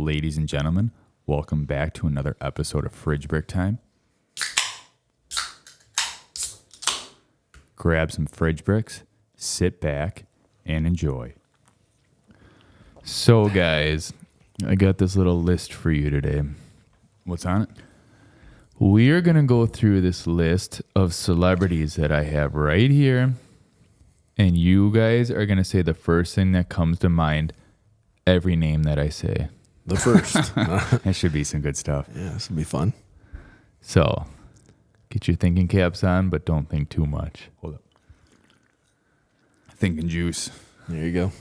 Ladies and gentlemen, welcome back to another episode of Fridge Brick Time. Grab some fridge bricks, sit back, and enjoy. So, guys, I got this little list for you today. What's on it? We are going to go through this list of celebrities that I have right here, and you guys are going to say the first thing that comes to mind every name that I say. The first. That should be some good stuff. Yeah, this will be fun. So, get your thinking caps on, but don't think too much. Hold up. Thinking juice. There you go.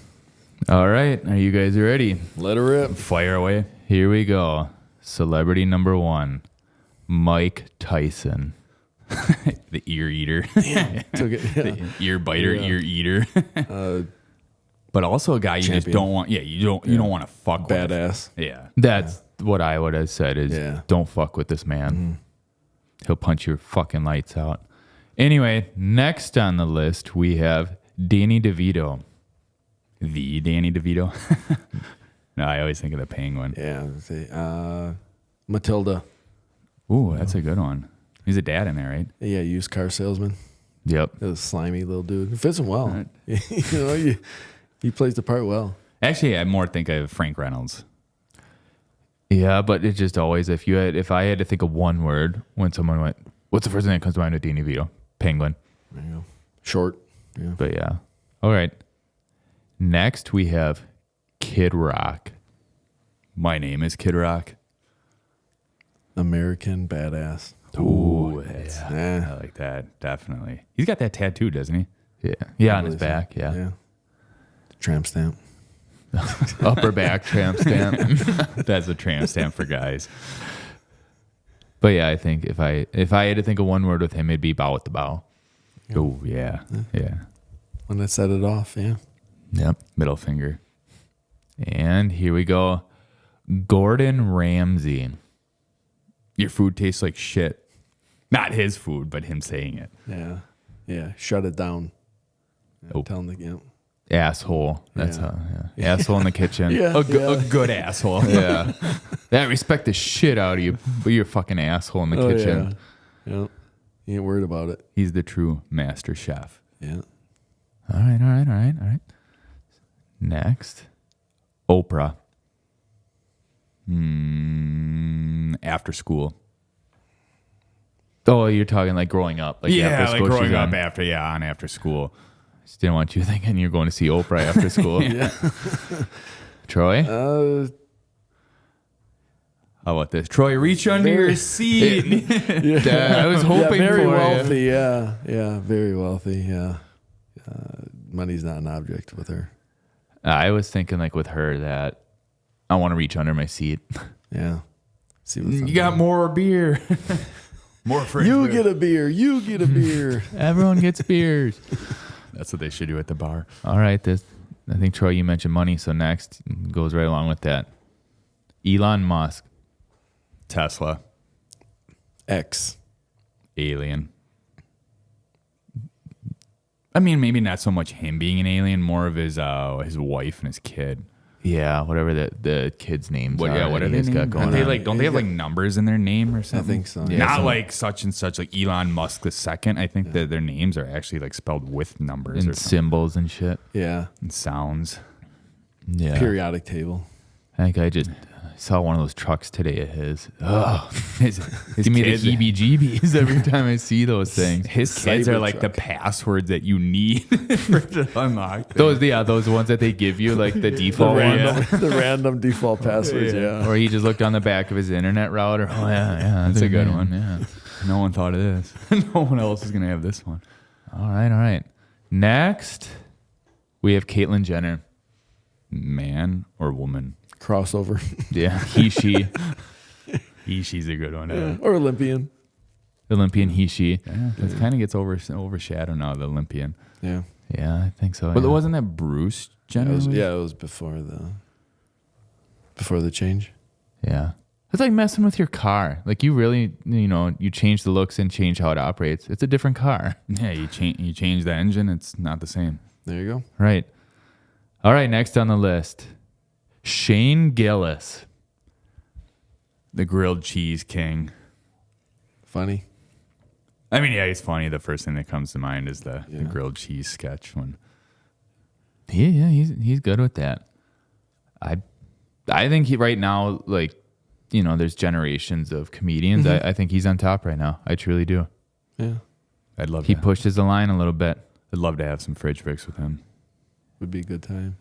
All right. Are you guys ready? Let her rip. Fire away. Here we go. Celebrity number 1, Mike Tyson. The ear eater. Yeah. Took it. Yeah. The ear biter, Yeah. ear eater. But also a guy you Champion. just don't want. Yeah, you don't want to fuck with. Badass. Yeah. That's what I would have said is don't fuck with this man. Mm-hmm. He'll punch your fucking lights out. Anyway, next on the list we have Danny DeVito. The Danny DeVito. No, I always think of the Penguin. Yeah. Let's see. Matilda. Ooh, that's a good one. He's a dad in there, right? Yeah, used car salesman. Yep. That was slimy little dude. It fits him well. He plays the part well. Actually, I more think of Frank Reynolds. Yeah, but it just always if I had to think of one word when someone went, what's the first thing that comes to mind with Danny DeVito? Penguin. There you go. Short. Yeah. But yeah. All right. Next we have Kid Rock. My name is Kid Rock. American badass. Ooh, Yeah. I like that. Definitely. He's got that tattoo, doesn't he? Yeah. Yeah, on his back. Yeah. Yeah. Tramp stamp. Upper back tramp stamp. That's a tramp stamp for guys. But yeah, I think if I had to think of one word with him, it'd be bow with the bow. Oh yeah. Yeah. When I set it off, yeah. Yep. Middle finger. And here we go. Gordon Ramsay. Your food tastes like shit. Not his food, but him saying it. Yeah. Yeah. Shut it down. Yeah, Oh. Tell him the Asshole. That's Yeah. how. Yeah. Asshole in the kitchen. Yeah, A good asshole. Yeah. That respect the shit out of you, but you're a fucking asshole in the kitchen. Yeah. He ain't worried about it. He's the true master chef. Yeah. All right. Next, Oprah. After school. Oh, you're talking like growing up. Like after school, growing she's up on after school. Just didn't want you thinking you're going to see Oprah after school. Yeah. Troy? How about this? Troy, reach under your seat. I was hoping very for wealthy. you. Yeah. Very wealthy. Yeah. Money's not an object with her. I was thinking like with her that I want to reach under my seat. Yeah. See what's You got more beer. More fridge. You beer. get a beer. You get a beer. Everyone gets beers. That's what they should do at the bar. All right. I think, Troy, you mentioned money. So next goes right along with that. Elon Musk. Tesla. X. Alien. I mean, maybe not so much him being an alien, more of his wife and his kid. Yeah, whatever the kids' names are. Yeah, what are they got going on? Don't they have like numbers in their name or something? I think so. Yeah, not like such and such, like Elon Musk the second. I think that their names are actually like spelled with numbers and symbols and shit. Yeah. And sounds. Yeah. Periodic table. I think I just saw one of those trucks today of his. Oh, give me the heebie-jeebies every time I see those things. His kids are like the passwords that you need to unlock. Those ones that they give you, like the default ones. The random default passwords, yeah. Or he just looked on the back of his internet router. Oh, yeah, that's a good one. Yeah. No one thought of this. No one else is going to have this one. All right. Next, we have Caitlyn Jenner. Man or woman? Crossover. Yeah, he, she. She's a good one. Yeah. Or Olympian. Olympian, he, she. Yeah, it kind of gets overshadowed now, the Olympian. Yeah. Yeah, I think so. But wasn't that Bruce Jenner? It was before the change. Yeah. It's like messing with your car. Like you really, you change the looks and change how it operates. It's a different car. Yeah, you change the engine, it's not the same. There you go. Right. All right, next on the list. Shane Gillis. The grilled cheese king. Funny. I mean, yeah, he's funny. The first thing that comes to mind is the grilled cheese sketch. He's good with that. I think he right now, like, there's generations of comedians. I think he's on top right now. I truly do. Yeah. He pushes the line a little bit. I'd love to have some fridge breaks with him. Would be a good time.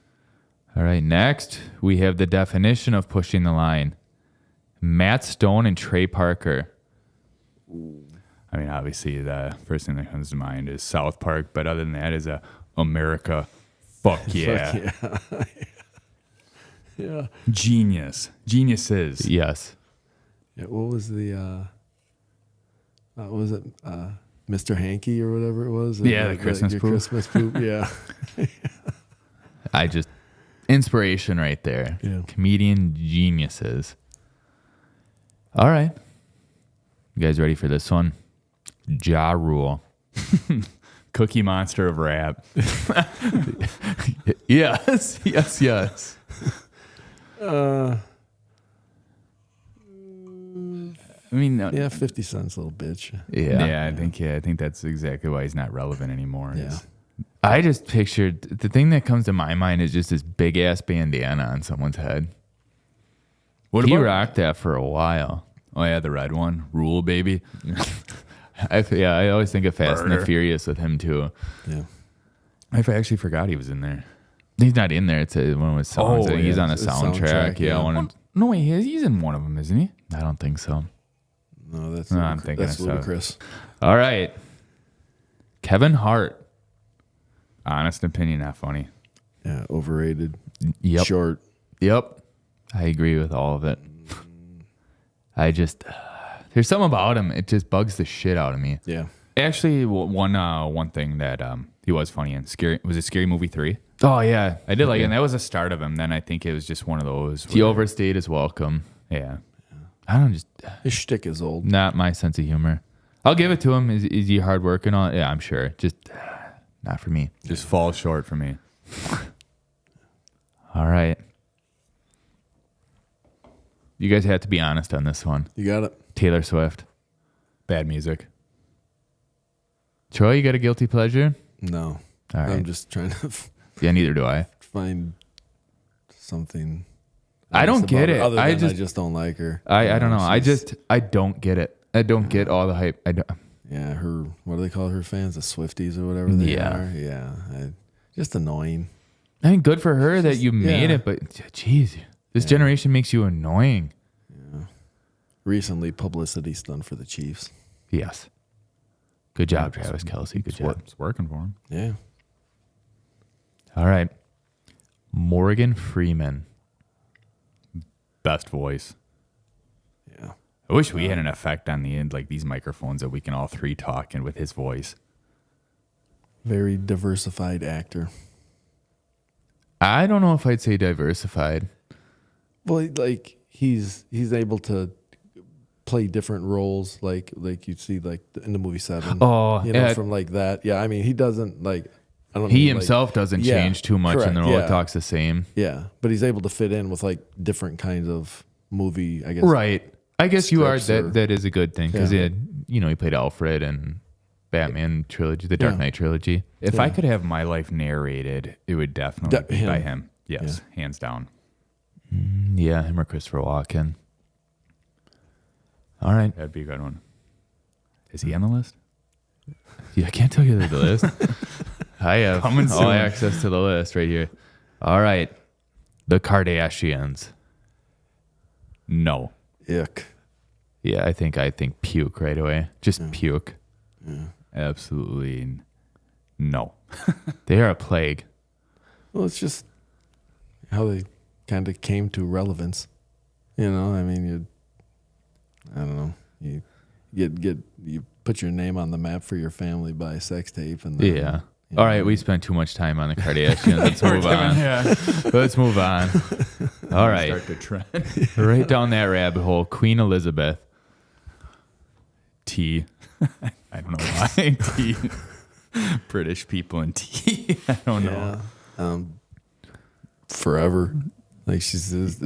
All right, next we have the definition of pushing the line. Matt Stone and Trey Parker. I mean, obviously the first thing that comes to mind is South Park, but other than that is America. Fuck yeah. Fuck yeah. Yeah. Geniuses. Yes. Yeah. What was the was it Mr. Hanky or whatever it was? Yeah, the Christmas poop. Christmas poop. Yeah. Inspiration right there. Yeah. Comedian geniuses. All right. You guys ready for this one? Ja Rule. Cookie Monster of rap. Yes. I mean, 50 Cent's a little bitch. Yeah, I think that's exactly why he's not relevant anymore. Yeah. I just pictured the thing that comes to my mind is just this big ass bandana on someone's head. He rocked that for a while. Oh yeah, the red one, Rule baby. I always think of Fast and the Furious with him too. Yeah, I actually forgot he was in there. He's not in there. It's one of his songs. I think he's on a soundtrack. Yeah. No way, he's in one of them, isn't he? I don't think so. No, that's I'm thinking that's ludicrous. All right, Kevin Hart. Honest opinion, not funny. Yeah, overrated. Yep. Short. Yep. I agree with all of it. I just there's something about him. It just bugs the shit out of me. Yeah. Actually, one thing that he was funny in. Was it Scary Movie 3? Oh yeah, I did like it. And that was the start of him. Then I think it was just one of those. He overstayed his welcome. Yeah. I don't his shtick is old. Not my sense of humor. I'll give it to him. Is he hard working on? Yeah, I'm sure. Just not for me. Just falls short for me. All right. You guys have to be honest on this one. You got it. Taylor Swift. Bad music. Troy, you got a guilty pleasure? No. All right. I'm just trying to yeah, neither do I. Find something. I don't get it. Other than I just don't like her. I don't know. I don't get it. I don't get all the hype. I don't. Yeah, what do they call her fans? The Swifties or whatever they are. Yeah. Just annoying. I mean, good for her that you made it, but geez, this generation makes you annoying. Yeah. Recently, publicity stunt for the Chiefs. Yes. Good job, Travis Kelce. Good job. It's working for him. Yeah. All right. Morgan Freeman. Best voice. Yeah. I wish we had an effect on the end, like these microphones that we can all three talk in with his voice. Very diversified actor. I don't know if I'd say diversified. Well, like he's able to play different roles, like you see, like in the movie Seven. Oh, from like that. Yeah, I mean, he doesn't like. I don't. He himself doesn't change too much, and the role talks the same. Yeah, but he's able to fit in with like different kinds of movie. I guess. Right. I guess you are. That is a good thing because he played Alfred and Batman trilogy, the Dark Knight trilogy. If I could have my life narrated, it would definitely be by him. Yes, hands down. Yeah, him or Christopher Walken. All right, that'd be a good one. Is he on the list? Yeah, I can't tell you the list. I have all access to the list right here. All right, the Kardashians. No. Ick. Yeah, I think puke right away. Just puke. Yeah. Absolutely no. They are a plague. Well, it's just how they kind of came to relevance. I mean, I don't know. You you put your name on the map for your family by a sex tape, and then, All right, we spent too much time on the Kardashians. Let's move on. Let's move on. All right. Start the trend. Right down that rabbit hole. Queen Elizabeth. Tea. I don't know why. Tea. British people and tea. I don't know. Forever. Like she says.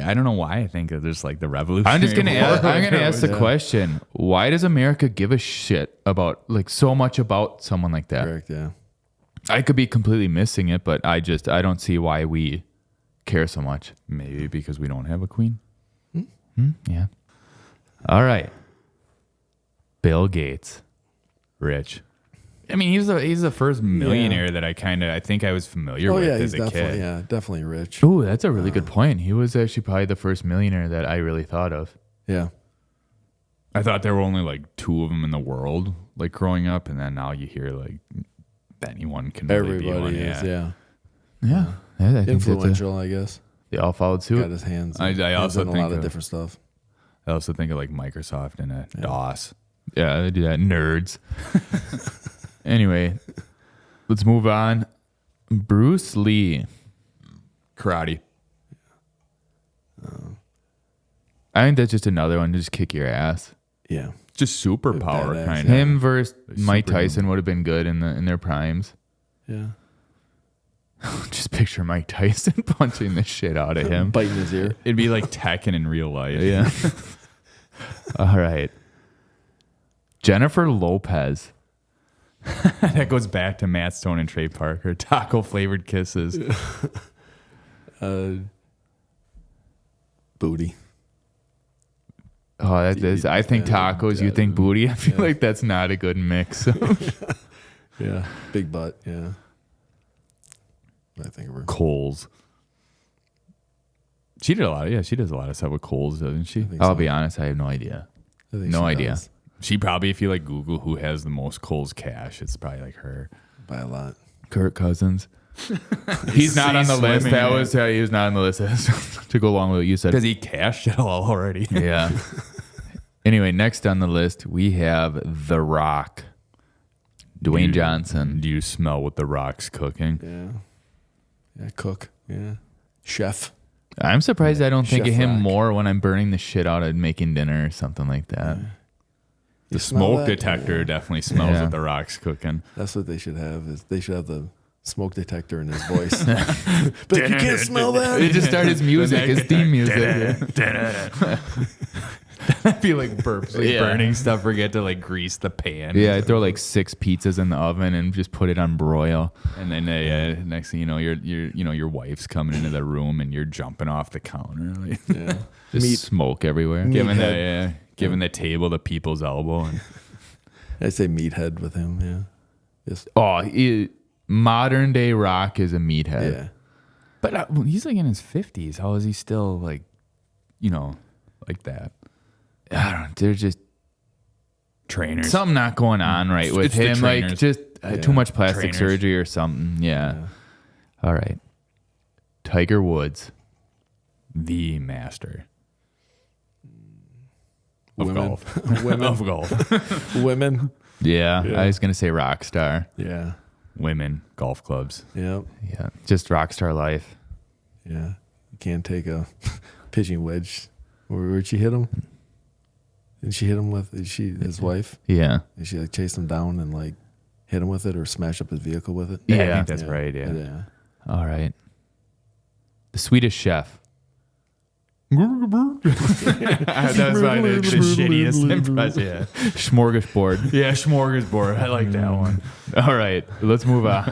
I I don't know why I think of there's like the Revolutionary I'm just gonna War. ask the Yeah. question: why does America give a shit about like so much about someone like that? Correct. Yeah. I could be completely missing it, but I don't see why we care so much. Maybe because we don't have a queen. Yeah. All right. Bill Gates, Rich. I mean, he's the first millionaire that I think I was familiar Oh with yeah, as he's a definitely kid. definitely rich. Ooh, that's a really good point. He was actually probably the first millionaire that I really thought of. Yeah. I thought there were only like 2 of them in the world, like growing up, and then now you hear like anyone can really be one. Everybody is. Yeah. Yeah. I think Influential, I guess. they all followed Got suit. his hands. I hands also in a think lot of of- different stuff. I also think of like Microsoft and DOS. Yeah, they do that. Nerds. Anyway, let's move on. Bruce Lee. Karate. I think that's just another one to just kick your ass. Yeah. Just superpower Badass, kind of. Him versus Mike Superhuman. Tyson would have been good in their primes. Yeah. Just picture Mike Tyson punching the shit out of him. Biting his ear. It'd be like Tekken in real life. Yeah. All right. Jennifer Lopez. That goes back to Matt Stone and Trey Parker. Taco flavored kisses. Booty. Oh, I think tacos. You think booty? I feel like that's not a good mix. Yeah. Big butt. Yeah. I think of her. Coles. She does a lot of stuff with Coles, doesn't she? think I'll so. be honest. I have no idea. I think No she idea. does. She probably, if you like Google who has the most Coles cash, it's probably like her. By a lot. Kirk Cousins. He's not on the list. swimming That in was he was not on the list. To go along with what you said. Because he cashed it all already. Yeah. Anyway, next on the list we have The Rock, Dwayne Johnson. Do you smell what the Rock's cooking? Yeah. Yeah. Cook. Yeah. Chef. I'm surprised I don't think Chef of him Rock. more when I'm burning the shit out of making dinner or something like that. The You smell smoke that? detector Yeah. definitely smells Yeah. what the Rock's cooking. That's what they should have. Is they should have the smoke detector in his voice. But you can't smell that. They just start his music, his theme music. I feel like burps, like Yeah. burning stuff. Forget to like grease the pan. Yeah, I throw like 6 pizzas in the oven and just put it on broil. And then next thing you know, your wife's coming into the room and you're jumping off the counter, like, Yeah. Just smoke everywhere. giving the table the people's elbow. And I say meathead with him. Yeah. Just, Oh, modern day Rock is a meathead. yeah. but he's like in his 50s. How is he still like like that? I don't know. They're just Trainers. something not going on right with It's the him. Like trainers. just too much plastic Trainers. surgery or something. Yeah. All right. Tiger Woods. The master of Women. golf. Women. Of golf. Women. Yeah, Yeah. I was gonna say rock star. Yeah. Women, golf clubs. Yep. Yeah, just rock star life. Yeah. You can't take a pitching wedge. Where'd she hit him? Did she hit him with his wife? Yeah, Did she like chase him down and like hit him with it or smash up his vehicle with it? I Yeah. think that's right. Yeah. Yeah. all right. The Swedish Chef. That's probably the shittiest impression. Yeah. Smorgasbord. Yeah, smorgasbord. I like that one. All right, let's move on.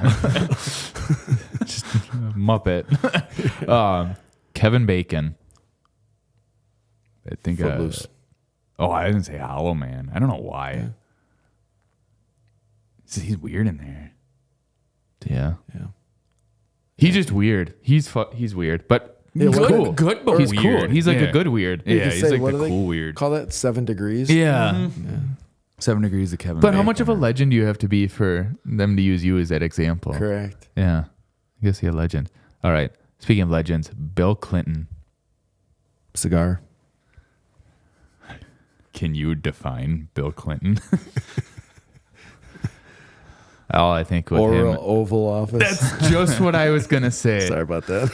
Just Muppet. Kevin Bacon. I think. Footloose. I didn't say Hollow Man. I don't know why. Yeah. He's weird in there. Yeah, Yeah. he's just weird. He's weird, but Yeah, he's what- cool. Good, but He's weird. cool. He's like Yeah. a good weird. You Yeah, could he's say, like what the do they cool weird. Call that 7 degrees? Yeah. 7 Degrees of Kevin. But how much Bacon. of a legend do you have to be for them to use you as that example? Correct. Yeah. I guess you're a legend. All right. Speaking of legends, Bill Clinton. Cigar. Can you define Bill Clinton? Oh, I think with him. Oval Office. That's just what I was going to say. Sorry about that.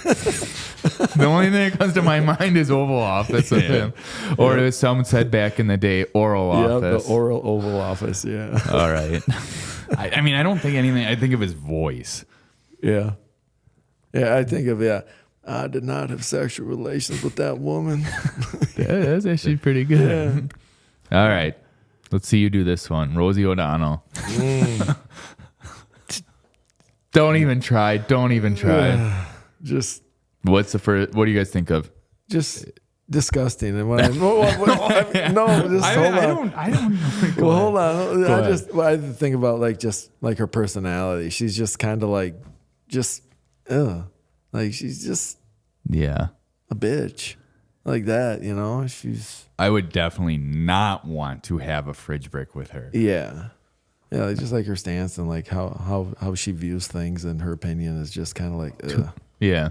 The only thing that comes to my mind is Oval Office with him. Or as someone said back in the day, Oral Yeah, Office. the oral Oval Office. Yeah. All right. I mean, I don't think anything. I think of his voice. Yeah. Yeah, I think of I did not have sexual relations with that woman. That's actually pretty good. All right. Let's see you do this one. Rosie O'Donnell. Don't even try. Don't even try. Just What's the first? What do you guys think of? just disgusting. And when I, no, just hold on. I don't know. Well, hold on. Go ahead. I think about like just like her personality. She's just kind of like just like she's just Yeah. a bitch like that, you know. She's I would definitely not want to have a fridge break with her. yeah, like, just like her stance and like how she views things and her opinion is just kind of like Yeah.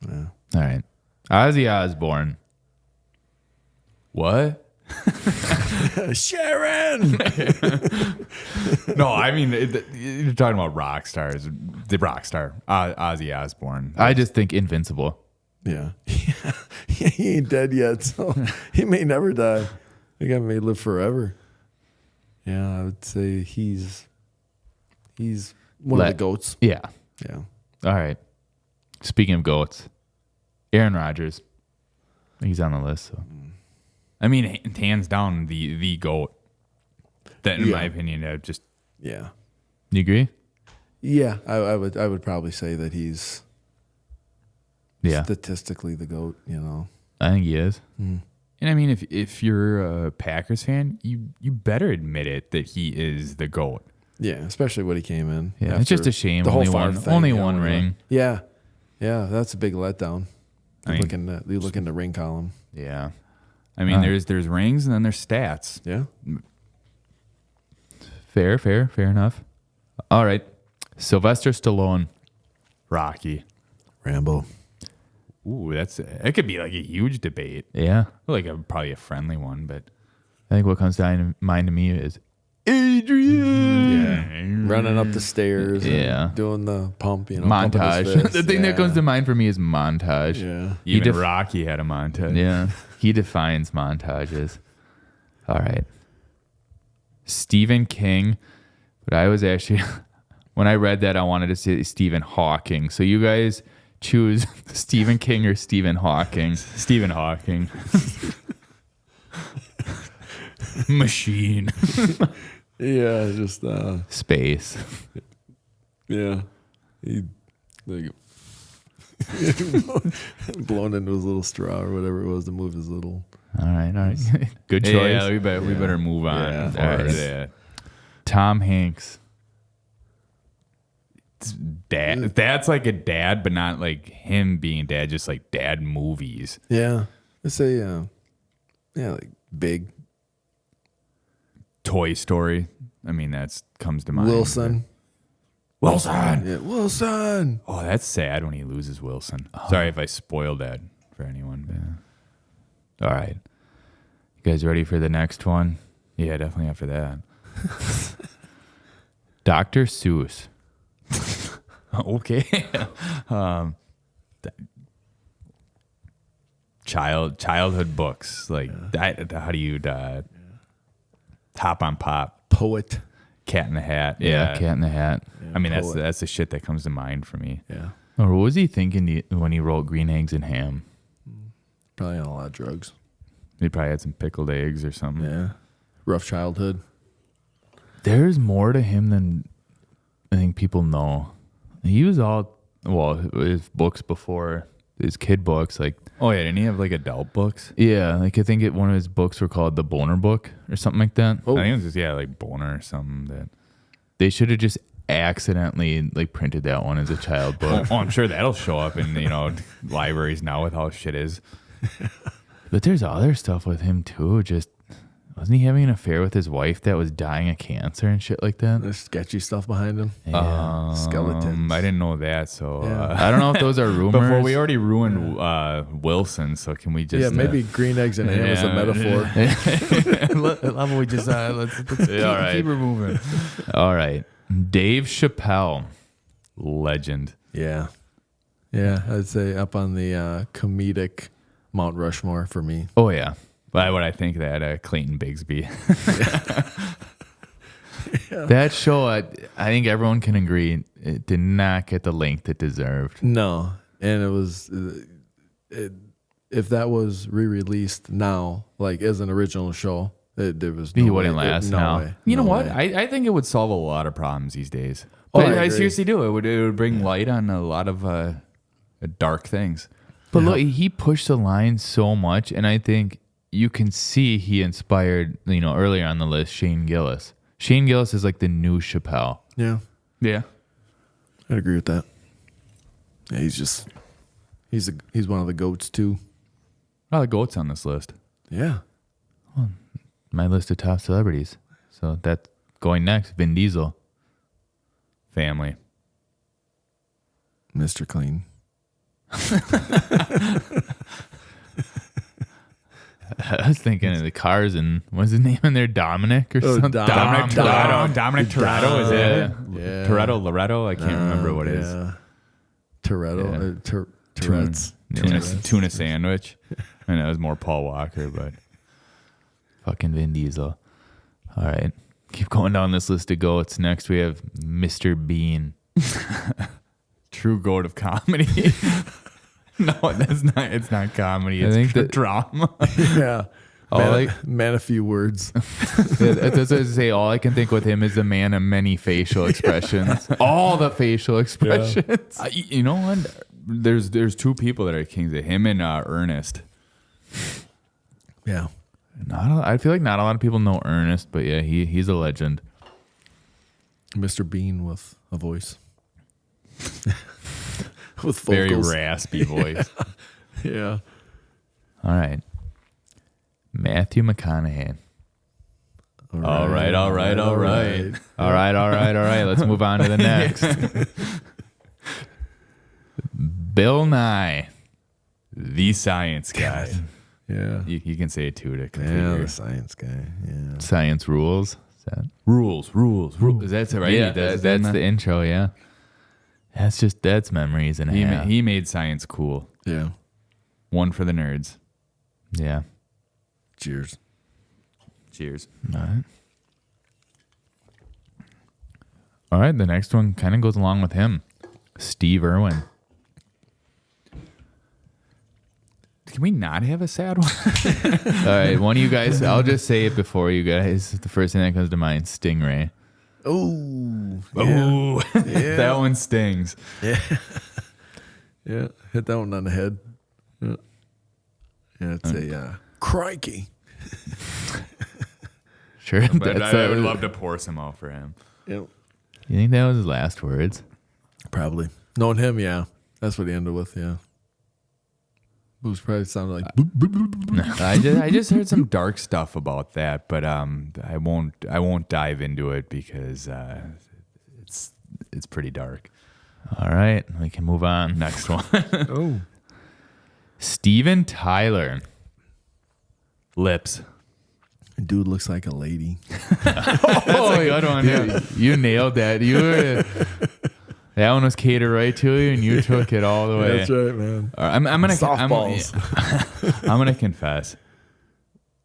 yeah. All right. Ozzy Osbourne. What? Sharon. No, I mean, you're talking about rock stars. The rock star, Ozzy Osbourne. I just think Invincible. Yeah. He ain't dead yet, so he may never die. The guy may live forever. Yeah, I would say he's one of the goats. Yeah. Yeah. All right. Speaking of goats, Aaron Rodgers. He's on the list. So. I mean, hands down, the GOAT. That, in Yeah. my opinion, just Yeah. You agree? Yeah, I would probably say that he's Yeah. statistically the GOAT, you know. I think he is. And I mean, if you're a Packers fan, you better admit it that he is the GOAT. Yeah, especially when he came in. Yeah. It's just a shame. The whole Only Favre one. thing, Only you know, one ring. Yeah. Yeah, that's a big letdown. I mean- You look in the ring column. Yeah. I mean, there's rings and then there's stats. Yeah. Fair enough. All right. Sylvester Stallone. Rocky. Rambo. Ooh, that could be like a huge debate. Yeah. Like probably a friendly one, but I think what comes to mind to me is Adrian. Yeah. Running up the stairs. Yeah. And doing the pump, you know. pumping his Montage. fist. The thing that Yeah. comes to mind for me is montage. Yeah. even def- Rocky had a montage. Yeah. He defines montages. All right. Stephen King. But I was actually, when I read that, I wanted to say Stephen Hawking. So you guys choose Stephen King or Stephen Hawking. Stephen Hawking. Machine. Yeah, just Space. yeah. He like blown into his little straw or whatever it was to move his little. All right. Good choice. Yeah, we better move on. Yeah. for All right. that. Tom Hanks. Dad. That's like a dad, but not like him being dad. Just like dad movies. Yeah. Let's say like big Toy Story. I mean, that's comes to mind. Wilson. Wilson. Yeah, Wilson. Oh, that's sad when he loses Wilson. Sorry if I spoiled that for anyone. All right. You guys ready for the next one? Yeah, definitely after that. Dr. Seuss. Okay. Childhood books like how do you Top on Pop, Poet. Cat in the Hat? Cat in the Hat. I mean poet. that's the shit that comes to mind for me. Yeah. Or what was he thinking when he wrote Green Eggs and Ham? Probably on a lot of drugs. He probably had some pickled eggs or something. Yeah. Rough childhood. There's more to him than I think people know. He was his books before, his kid books, like, Oh yeah, didn't he have like adult books? yeah, like I think one of his books were called The Boner Book or something like that. Oh. I think it was just like Boner or something that. They should have just accidentally like printed that one as a child book. Oh, I'm sure that'll show up in libraries now with how shit is. But there's other stuff with him too. Just wasn't he having an affair with his wife that was dying of cancer and shit like that? There's sketchy stuff behind him. Yeah. Skeletons. I didn't know that, so Yeah. I don't know if those are rumors. before we already ruined Wilson, so can we just Yeah, maybe green eggs and ham is a metaphor. How we just let's all right. keep her moving. All right, Dave Chappelle. Legend. Yeah. Yeah, I'd say up on the comedic Mount Rushmore for me. Oh yeah, Why would I think that Clayton Bigsby? that show. I think everyone can agree it did not get the length it deserved. No. And it was if that was re-released now, like as an original show, there was He no wouldn't way, last no now. way, You know no what? way. I think it would solve a lot of problems these days. Oh, But I I agree. seriously do. It would bring light on a lot of dark things. But Yeah. look, he pushed the line so much, and I think you can see he inspired, earlier on the list, Shane Gillis. Shane Gillis is like the new Chappelle. Yeah, Yeah. I'd agree with that. Yeah, he's one of the goats too. A lot of goats on this list. Yeah, My list of top celebrities. So that's going next. Vin Diesel. Family. Mr. Clean. I was thinking of the cars and what's his name in there? Dominic or something? Dominic Toretto. Dominic Toretto, is it? Yeah. Toretto, Loretto. I can't remember what it is. Yeah. Toretto. Yeah. Tourette's. Tuna sandwich. I know it was more Paul Walker, but Fucking Vin Diesel. All right. Keep going down this list of goats. Next, we have Mr. Bean. true goat of comedy. No, that's not. It's not comedy. I It's think that- drama. Yeah. Man, a few words. That's what I say. All I can think with him is the man of many facial expressions. All the facial expressions. You know what? There's two people that are kings of him and Ernest. Yeah. I feel like not a lot of people know Ernest, but yeah, he's a legend. Mr. Bean with a voice. With Very vocals. raspy voice. Yeah. All right. Matthew McConaughey. All right. All right. Let's move on to the next. Bill Nye. The science guy. Yeah. You can say it too to Yeah, configure. the science guy. Yeah. Science rules. Is that? Rules. Is that right? Yeah, That's that's the intro. Yeah. That's memories and a half. He made science cool. Yeah. One for the nerds. Yeah. Cheers. Cheers. All right. All right. The next one kind of goes along with him. Steve Irwin. Can we not have a sad one? All right. One of you guys, I'll just say it before you guys. The first thing that comes to mind, Stingray. Oh. Oh, Yeah. that one stings. Yeah. Yeah. Hit that one on the head. Yeah. Yeah, it's a crikey. Sure. But that's I would love to pour some out for him. Yep. You think that was his last words? Probably. Knowing him, yeah. That's what he ended with, yeah. It was probably sounded like I just heard some dark stuff about that, but I won't dive into it because it's pretty dark. All right. We can move on. Next one. oh. Steven Tyler. Lips. Dude looks like a lady. That's a good one. Yeah. You nailed that. That one was catered right to you, and you took it all the way. That's right, man. All right, I'm gonna Softballs. I'm gonna confess.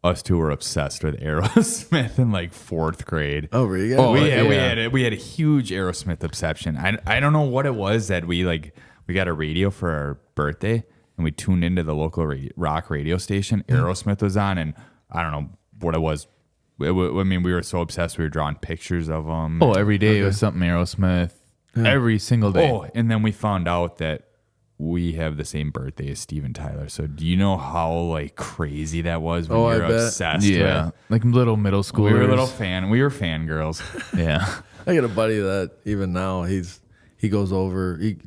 Us two were obsessed with Aerosmith in like 4th grade. Oh, really? Oh, we yeah. had a huge Aerosmith obsession. I don't know what it was that we got a radio for our birthday and we tuned into the local rock radio station. Aerosmith was on, and I don't know what it was. I mean, we were so obsessed we were drawing pictures of them. Oh, every day it was something Aerosmith. Every single day. Oh, and then we found out that we have the same birthday as Steven Tyler. So do you know how like crazy that was when we I were bet. obsessed Yeah. with? Like little middle schoolers. We were fangirls. Yeah. I got a buddy that even now he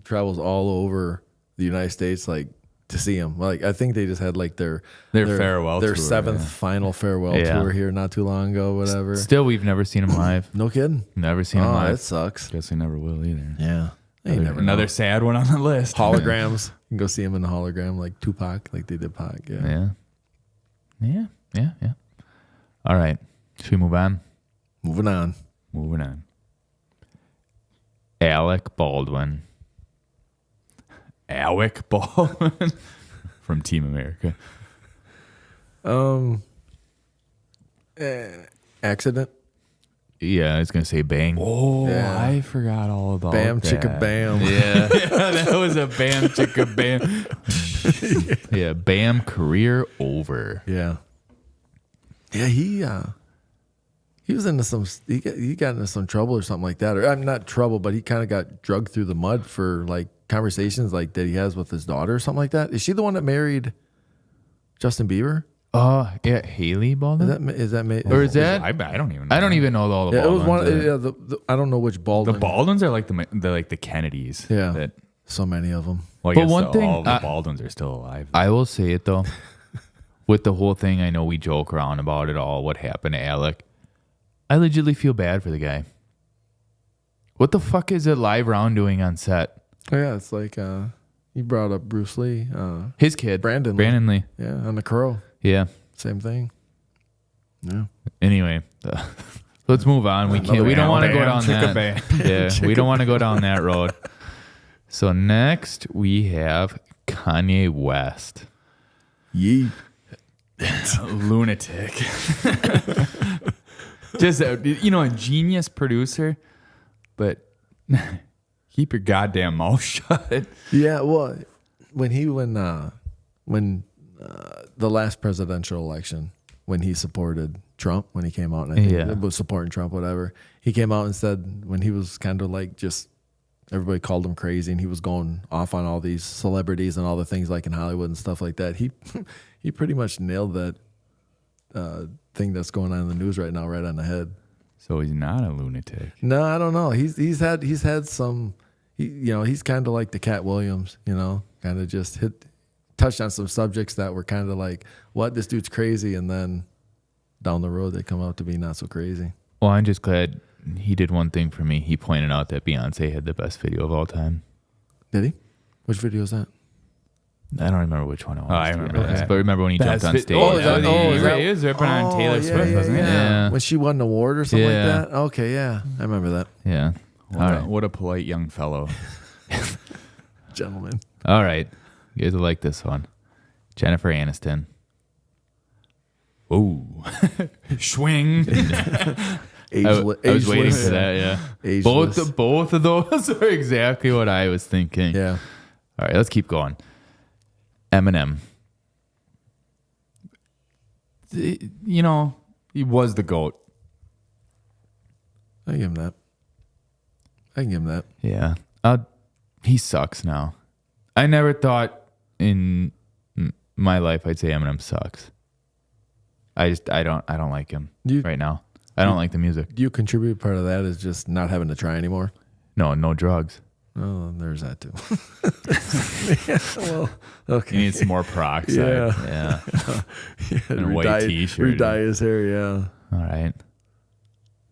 travels all over the United States like to see him. Like I think they just had like their farewell their tour, 7th yeah. final farewell Yeah. tour here not too long ago, whatever. Still, we've never seen him live. No kidding. Never seen him Oh, live. that sucks. Guess we never will either. Yeah. You never know. Another sad one on the list. Holograms. You can go see him in the hologram like Tupac, like they did Pac. Yeah. Yeah. All right. Should we move on? Moving on. Moving on. Alec Baldwin. Alec Baldwin from Team America. Accident. Yeah, I was going to say Bang. Oh, Yeah. I forgot all about Bam that. chicka bam. Yeah. That was a bam chicka bam. Yeah, bam, career over. Yeah. Yeah, he was into some he got into some trouble or something like that. Or I'm not trouble, but he kind of got drugged through the mud for like conversations like that he has with his daughter or something like that. Is she the one that married Justin Bieber? Oh, yeah, Haley Baldwin? Or is that Or is that? I don't even know. I don't even know all the yeah, it Baldwins. was one. Yeah, I don't know which Baldwin. The Baldwins are like the Kennedys. Yeah. That, So many of them. well, I But guess one thing- all the Baldwins are still alive. I will say it though. With the whole thing, I know we joke around about it all, what happened to Alec. I legitimately feel bad for the guy. What the fuck is a live round doing on set? Oh, yeah, it's like you brought up Bruce Lee. His kid. Brandon Lee. Yeah, on The Crow. Yeah. Same thing. Yeah. Anyway, let's move on. We can't. We don't want to go down that. Yeah, we don't want to go down that road. So next we have Kanye West. Yee. Lunatic. Just a genius producer, but keep your goddamn mouth shut. Yeah, well, when the last presidential election, when he supported Trump, when he came out and I think Yeah. was supporting Trump, whatever, he came out and said when he was kind of like just everybody called him crazy and he was going off on all these celebrities and all the things like in Hollywood and stuff like that. He pretty much nailed that thing that's going on in the news right now right on the head. So he's not a lunatic. No, I don't know. He's had some. He's kind of like the Cat Williams. Kind of just touched on some subjects that were kind of like, what, this dude's crazy, and then down the road they come out to be not so crazy. Well, I'm just glad he did one thing for me. He pointed out that Beyonce had the best video of all time. Did he? Which video is that? I don't remember which one it was. I to be remember honest, that. but remember when he jumped on stage? He was ripping on Taylor Swift, wasn't he? Yeah. When she won an award or something Yeah. like that. Okay, yeah, I remember that. Yeah. What a polite young fellow. Gentleman. All right. You guys will like this one. Jennifer Aniston. Ooh. Swing. I was waiting for that, yeah. Ageless. Both of those are exactly what I was thinking. Yeah. All right, let's keep going. Eminem. He was the GOAT. I can give him that. Yeah. He sucks now. I never thought in my life I'd say Eminem sucks. I don't like him right now. I don't like the music. Do you contribute part of that is just not having to try anymore? No drugs. Oh, there's that too. Yeah, well, okay. He needs some more peroxide. Yeah. Yeah. And a white t-shirt. Redye his hair, yeah. All right.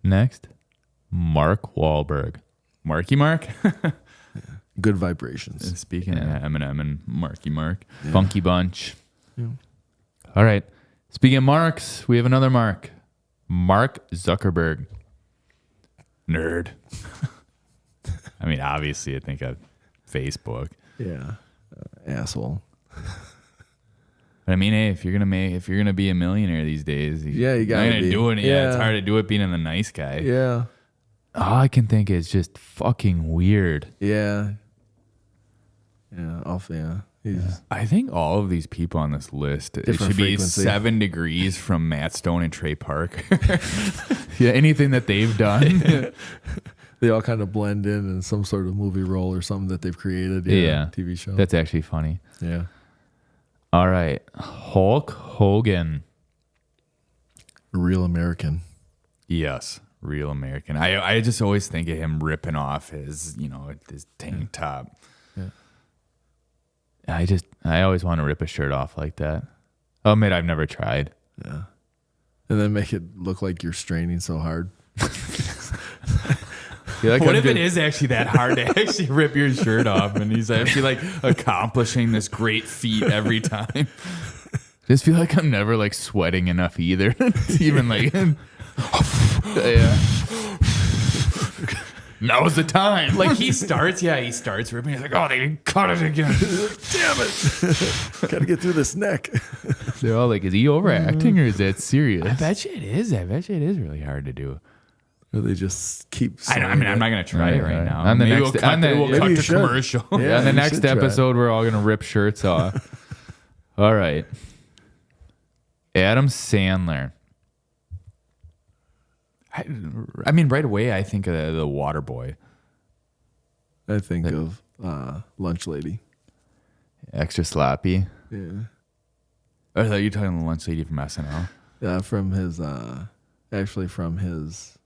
Next, Mark Wahlberg. Marky Mark. Good vibrations. Speaking of Eminem and Marky Mark. Yeah. Funky Bunch. Yeah. All right. Speaking of Marks, we have another Mark. Mark Zuckerberg. Nerd. I mean, obviously, I think of Facebook. Yeah. Asshole. But I mean, hey, if you're gonna be a millionaire these days, You gotta be. do it. Yeah, it's Yeah. hard to do it being the nice guy. Yeah. All I can think is just fucking weird. Yeah. Yeah. He's I think all of these people on this list, it Different should be frequency. 7 degrees from Matt Stone and Trey Parker. Yeah, anything that they've done. they all kind of blend in some sort of movie role or something that they've created. Yeah. TV show. That's actually funny. yeah. All right, Hulk Hogan. Real American. Yes, real American. I just always think of him ripping off his tank top. I always want to rip a shirt off like that. I'll admit I've never tried. Yeah. And then make it look like you're straining so hard. What if it is actually that hard to actually rip your shirt off and he's actually like accomplishing this great feat every time? Just feel like I'm never like sweating enough either. It's even like, yeah. Now's the time. Like he starts ripping. He's like, oh, they cut it again. Damn it. Got to get through this neck. They're all like, is he overacting or is that serious? I bet you it is. I bet you it is really hard to do. Or they just keep I mean, I'm not going to try it right now. On the Maybe next- we'll cut, on the- we'll maybe cut you to should. commercial. Yeah, Yeah, in the you next should try it. episode, we're all going to rip shirts off. All right. Adam Sandler. I mean, right away, I think of the Water Boy. I think of Lunch Lady. Extra sloppy. Yeah. I thought you were talking the lunch lady from SNL. Yeah, from his actually from his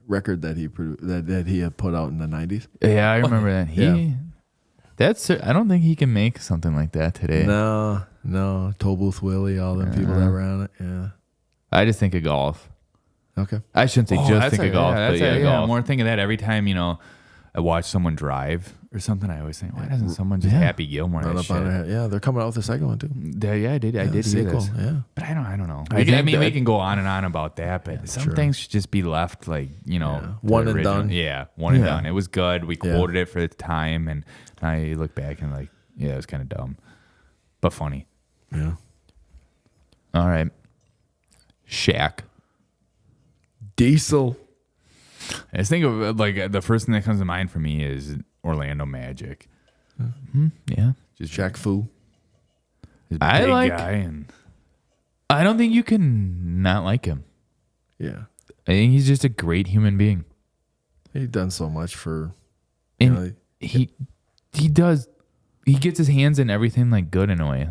record that he had put out in the 90s. Yeah, I remember that. That's. I don't think he can make something like that today. No, Tollbooth Willie, all them people that were on it. Yeah. I just think of golf. Okay. I shouldn't say just think of golf, but golf. golf. I'm more thinking of that every time, I watch someone drive or something. I always think, why doesn't someone just Happy Gilmore Run that up shit? on her head. Yeah, they're coming out with a second one too. I did hear sequel. this. Yeah. But I don't know. I think we that- can go on and on about that, but some things should just be left like, to One the and original. done. Yeah, one and Yeah. done. It was good. We quoted it for the time, and I look back and like, yeah, it was kind of dumb, but funny. Yeah. All right. Shaq. Diesel. I just think of like the first thing that comes to mind for me is Orlando Magic. Yeah. Just Shaq Fu. his I big like- guy and I don't think you can not like him. Yeah. I think he's just a great human being. He's done so much for And he does. He gets his hands in everything like good in a way.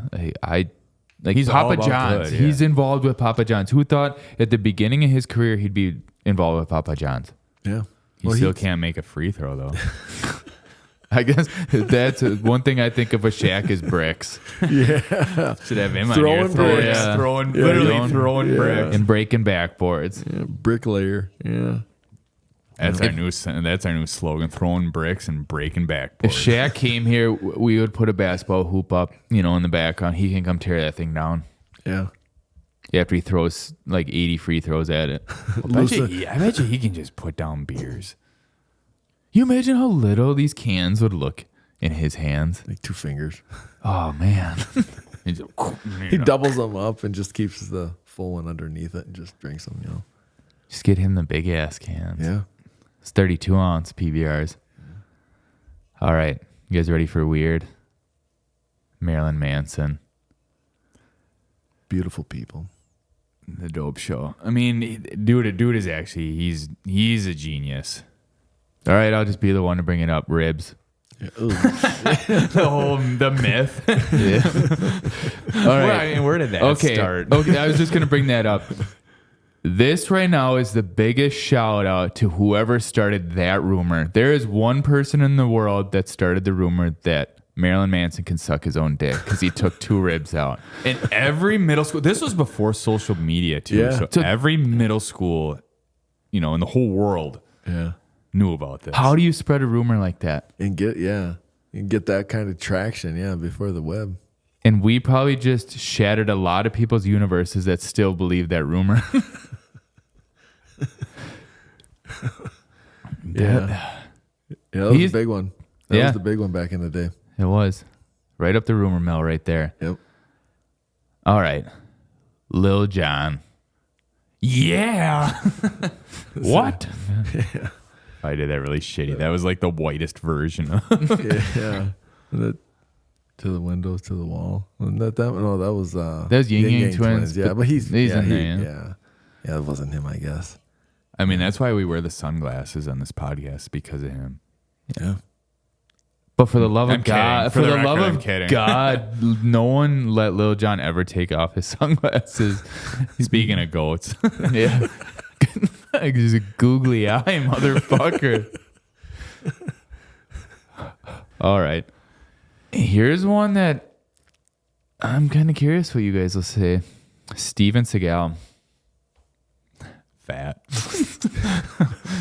Like He's all Papa about John's. good, yeah. He's involved with Papa John's. Who thought at the beginning of his career he'd be involved with Papa John's? Yeah. he still can't make a free throw though. I guess that's one thing I think of with Shaq is bricks Yeah. Should have him Throwing on here. bricks. Literally throwing bricks. and breaking backboards. Yeah. Bricklayer. Yeah. That's our new slogan: throwing bricks and breaking backboards. If Shaq came here, we would put a basketball hoop up, in the background. He can come tear that thing down Yeah. after he throws like 80 free throws at it. I bet you he can just put down beers. You imagine how little these cans would look in his hands? Like 2 fingers. Oh man. He doubles them up and just keeps the full one underneath it and just drinks them, Just get him the big ass cans. Yeah. It's 32 ounce PBRs. All right. You guys ready for weird? Marilyn Manson. Beautiful people. The Dope Show. I mean, dude is actually he's a genius. All right, I'll just be the one to bring it up. Ribs. Yeah. Ooh. The myth. All right. I mean, where did that start? Okay, I was just gonna bring that up. This right now is the biggest shout out to whoever started that rumor. There is one person in the world that started the rumor that Marilyn Manson can suck his own dick because he took 2 ribs out. In every middle school, this was before social media too. Yeah. So every middle school, in the whole world Yeah. knew about this. How do you spread a rumor like that? And get that kind of traction, before the web. And we probably just shattered a lot of people's universes that still believe that rumor. Yeah. Yeah, that was He's- a big one. That was the big one back in the day. It was. Right up the rumor mill right there. Yep. All right. Lil Jon. Yeah. What? I did that really shitty. That was like the whitest version of Yeah. To the windows, to the wall. Wasn't that? No, that was That was Yin Yang Twins, Yeah, but he's in there, yeah. Yeah, it wasn't him, I guess. I mean, that's why we wear the sunglasses on this podcast, because of him. Yeah. But for the love I'm of God, kidding. for For the the record, love I'm of kidding. God, no one let Lil Jon ever take off his sunglasses. Speaking of goats, Yeah. Like just a googly eye motherfucker. All right. Here's one that I'm kind of curious what you guys will say. Steven Seagal. fat.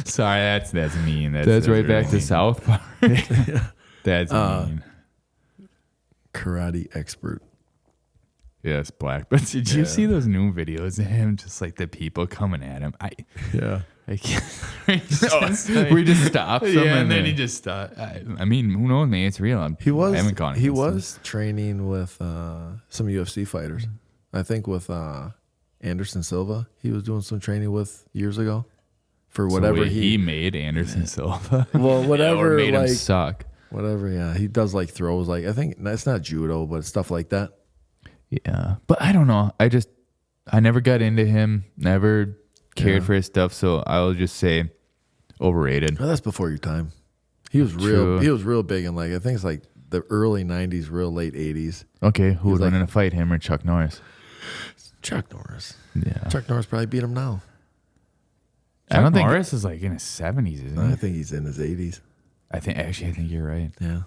Sorry, that's mean. That's right really back to mean. South Park. That's mean. Karate expert. Yes, black. But did you see those new videos of him? Just like the people coming at him. I can't. We just stopped him Yeah, and then he just stopped. I mean, who knows, man? It's real. I haven't gone. He against him. was training with some UFC fighters. I think with Anderson Silva. He was doing some training with years ago for whatever So he made Anderson Silva. well whatever or made him like suck. whatever. Yeah, he does like throws. Like I think that's not judo, but stuff like that. Yeah, but I don't know. I never got into him. Never cared Yeah. for his stuff. So I will just say overrated. Well, that's before your time. He was True. real big in like I think it's like the early '90s, real late '80s. Okay, who would was win like- in a fight, him or Chuck Norris? Chuck Norris. Yeah, Chuck Norris probably beat him now. I don't think. Norris is like in his 70s, isn't I he? think he's in his 80s. I think you're right. Yeah.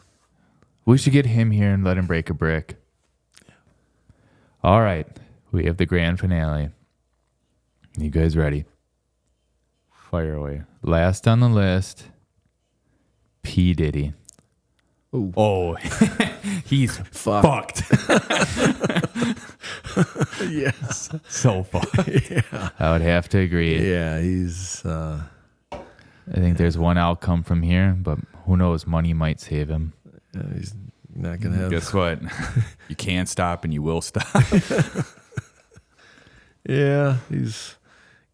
We should get him here and let him break a brick. All right, we have the grand finale. You guys ready? Fire away. Last on the list, P. Diddy. Ooh. Oh, he's Fuck. fucked. Yes. So fucked. Yeah. I would have to agree. Yeah. He's. I think there's one outcome from here, but who knows? Money might save him. He's not gonna have. Guess what? You can't stop and you will stop. Yeah. He's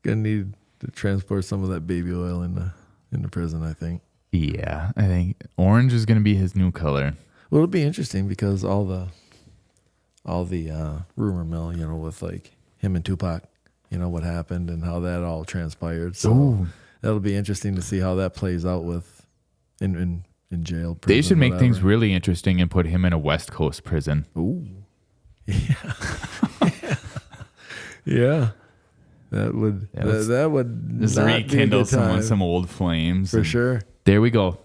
gonna need to transport some of that baby oil into prison. I think. Yeah, I think orange is going to be his new color. Well, it'll be interesting because all the rumor mill, with like him and Tupac, what happened and how that all transpired. So Ooh. that'll be interesting to see how that plays out with in jail. They should prison, make things whatever. really interesting and put him in a West Coast prison. Ooh, yeah. That would that would Just not be a rekindle good time, some old flames. for and- sure. There we go.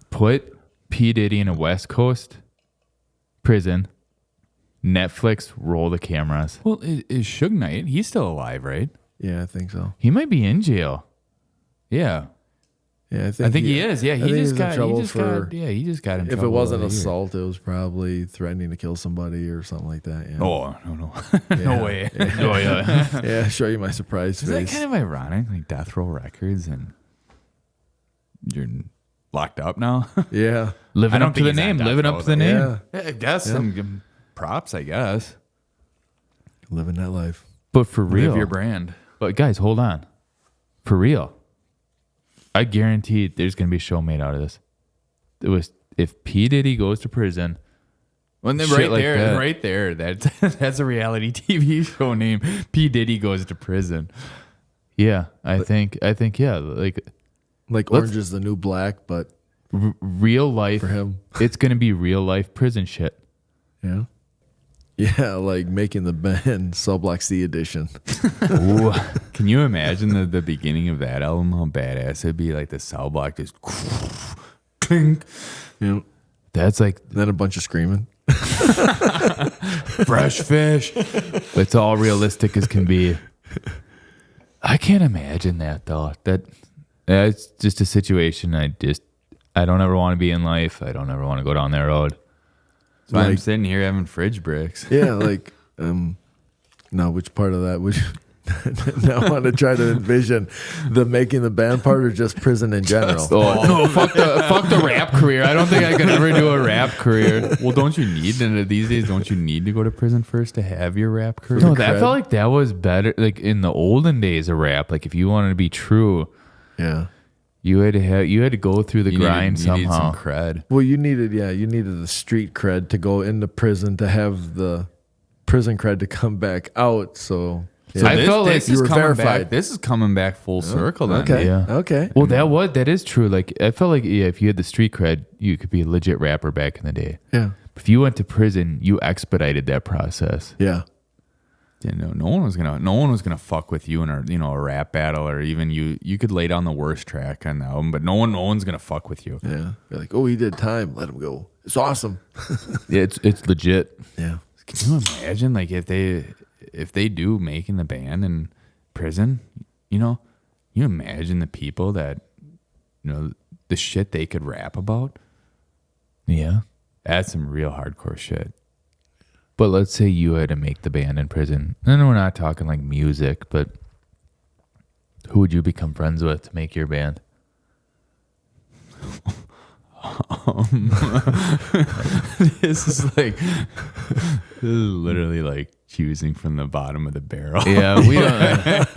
Put P. Diddy in a West Coast prison. Netflix, roll the cameras. Well, is Suge Knight? He's still alive, right? Yeah, I think so. He might be in jail. Yeah. Yeah, I think he is. Yeah, I he think just he's in got. He trouble just for- got. Yeah, he just got in If trouble. it wasn't over here. assault, it was probably threatening to kill somebody or something like that. Yeah. Oh no, Yeah. no way. Yeah. Oh, yeah. Yeah, show you my surprise Isn't that face. kind of ironic? Like Death Row Records, and you're locked up now. Yeah. Living I don't up to the think he's on name. death Living row, up to the though. name. Yeah. I guess. Yep. And give 'em props, I guess. Living that life. But for real. Live your brand. But guys, hold on. For real. I guarantee there's going to be a show made out of this. It was if P. Diddy goes to prison. Well, then Shit right like there, that. right there. That's a reality TV show name. P. Diddy goes to prison. Yeah, I think yeah, like Like Let's- Orange is the New Black, but real life for him. it's going to be real life prison shit. Yeah. Yeah, like Making the Band, Cell Block C edition. Ooh. Can you imagine the beginning of that album? How badass it'd be! Like the cell block just clink, Yeah. That's like Then a bunch of screaming. fresh fish. it's all realistic as can be. I can't imagine that though. That's just a situation I don't ever want to be in life. I don't ever want to go down that road. So I'm Like- sitting here having fridge bricks. Yeah, like now which part of that would you now I want to try to envision the Making the Band part or just prison in general? Oh no! Fuck the rap career. I don't think I could ever do a rap career. Well, don't you need these days? Don't you need to go to prison first to have your rap career? No, the that cred. felt like that was better. Like in the olden days of rap, like if you wanted to be true, Yeah. you had to go through the grind you needed somehow. some cred. Well, you needed the street cred to go into prison to have the prison cred to come back out. So, So I felt like you is were coming verified. back. This is coming back full circle. Then. Okay. Yeah. Okay. Well, that is true. Like I felt like if you had the street cred, you could be a legit rapper back in the day. Yeah. If you went to prison, you expedited that process. Yeah. Yeah, no one was gonna fuck with you in a rap battle, or even you could lay down the worst track on the album, but no one's gonna fuck with you. Yeah. You're like, oh, he did time. Let him go. It's awesome. Yeah, it's legit. Yeah. Can you imagine like if they do Making the Band in prison, you imagine the people that the shit they could rap about? Yeah. That's some real hardcore shit. But let's say you had to make the band in prison. And we're not talking like music, but who would you become friends with to make your band? This is literally like choosing from the bottom of the barrel. Yeah, we don't.